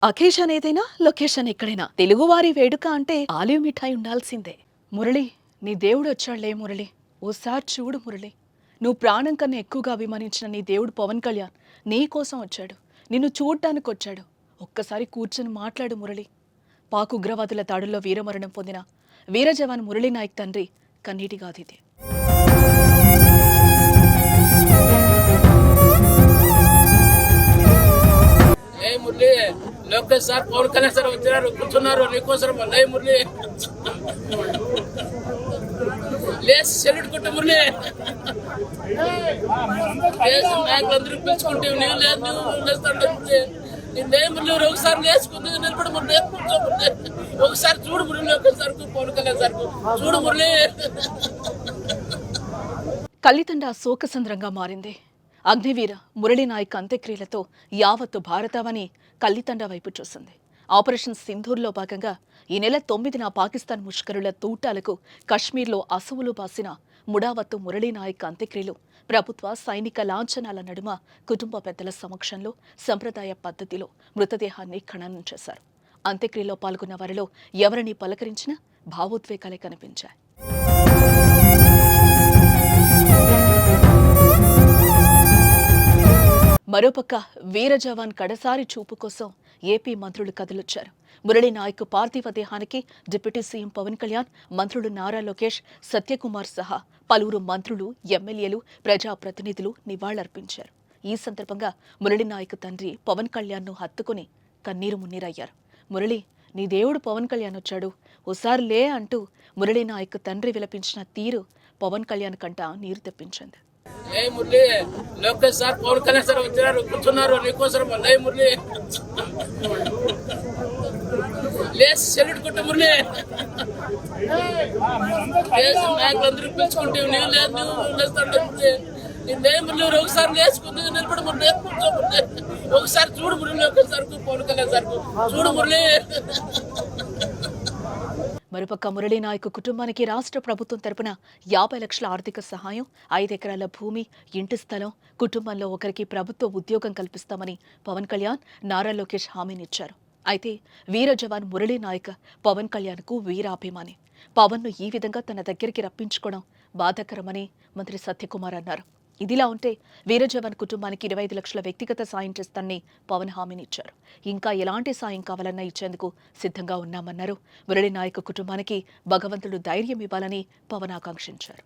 Occasion ఏదైనా location ఎక్కడైనా తెలుగువారి వేడుక అంటే ఆలివ్ మిఠాయి ఉండాల్సిందే. మురళి, నీ దేవుడు వచ్చాడులే మురళి. ఓసారి చూడు మురళి. నువ్వు ప్రాణం కన్నా ఎక్కువగా అభిమానించిన నీ దేవుడు పవన్ కళ్యాణ్ నీ కోసం వచ్చాడు. నిన్ను చూడ్డానికి వచ్చాడు. ఒక్కసారి కూర్చొని మాట్లాడు మురళి. పాక్ ఉగ్రవాదుల దాడుల్లో వీరమరణం పొందిన వీర జవాన్ మురళీ నాయక్ తండ్రి కన్నీటి గాథిది. మురళి లోకేష్ సార్ పవన్ కళ్యాణ్ సార్ వచ్చారు కూర్చున్నారు నీకోసం లై మురళి లేచి సెల్యూట్ కొట్టు మురళి నాయకులందరూ పిలుచుకుంటే నీవు లేదు నువ్వు లేస్తాడు మురళి మురళి ఒకసారి లేచుకుంది నిలబడి మురళి ఒకసారి చూడు మురళి లోకేష్ సార్ పవన్ కళ్యాణ్ సార్ చూడు మురళి. కల్లితండ శోకసంద్రంగా మారింది. అగ్నివీర మురళీ నాయక్ అంత్యక్రియలతో యావత్తు భారతావని కల్లితండ వైపు చూసింది. ఆపరేషన్ సింధూర్లో భాగంగా ఈ నెల 9న పాకిస్తాన్ ముష్కరుల తూటాలకు కశ్మీర్లో అసువులు బాసిన ముడావత్తు మురళీ నాయక్ అంత్యక్రియలు ప్రభుత్వ సైనిక లాంఛనాల నడుమ కుటుంబ పెద్దల సమక్షంలో సంప్రదాయ పద్ధతిలో మృతదేహాన్ని ఖననం చేశారు. అంత్యక్రియలో పాల్గొన్న వారిలో ఎవరిని పలకరించినా భావోద్వేగాలే కనిపించాయి. మరోపక్క వీర జవాన్ కడసారి చూపు కోసం ఏపీ మంత్రులు కదిలొచ్చారు. మురళీ నాయక్ పార్థివ దేహానికి డిప్యూటీ సీఎం పవన్ కళ్యాణ్, మంత్రులు నారా లోకేష్, సత్యకుమార్ సహా పలువురు మంత్రులు, ఎమ్మెల్యేలు, ప్రజాప్రతినిధులు నివాళులర్పించారు. ఈ సందర్భంగా మురళీ నాయక్ తండ్రి పవన్ కళ్యాణ్ను హత్తుకుని కన్నీరు మున్నీరయ్యారు. మురళి, నీ దేవుడు పవన్ కళ్యాణ్ వచ్చాడు, ఓసారి లే అంటూ మురళీ నాయక్ తండ్రి విలపించిన తీరు పవన్ కళ్యాణ్ కంట నీరు తెప్పించింది. మురళి లోకేష్ సార్ పవన్ కళ్యాణ్ సార్ వచ్చారు కూర్చున్నారు నీకోసం లై మురళి లేచి సెల్యూట్ కొట్టు మురళి నాయకులందరూ పిలుచుకుంటే నీవు లేదు నువ్వు లేస్తాడు మురళి ఒకసారి లేచుకుంది నిలబడి మురళి ఒకసారి చూడు మురళి లోకేష్ సార్ పవన్ కళ్యాణ్ సార్ చూడు మురళి. మరోపక్క మురళీ నాయక్ కుటుంబానికి రాష్ట్ర ప్రభుత్వం తరపున 50 లక్షల ఆర్థిక సహాయం, 5 ఎకరాల భూమి, ఇంటి స్థలం, కుటుంబంలో ఒకరికి ప్రభుత్వ ఉద్యోగం కల్పిస్తామని పవన్ కళ్యాణ్, నారా లోకేష్ హామీనిచ్చారు. అయితే వీర జవాన్ మురళీ నాయక్ పవన్ కళ్యాణ్కు వీరాభిమాని. పవన్ను ఈ విధంగా తన దగ్గరికి రప్పించుకోవడం బాధాకరమని మంత్రి సత్యకుమార్ అన్నారు. ఇదిలా ఉంటే వీర జవాన్ కుటుంబానికి 25 లక్షల వ్యక్తిగత సాయం చేస్తానని పవన్ హామీనిచ్చారు. ఇంకా ఎలాంటి సాయం కావాలన్నా ఇచ్చేందుకు సిద్ధంగా ఉన్నామన్నారు. మురళీ నాయక్ కుటుంబానికి భగవంతుడు ధైర్యం ఇవ్వాలని పవన్ ఆకాంక్షించారు.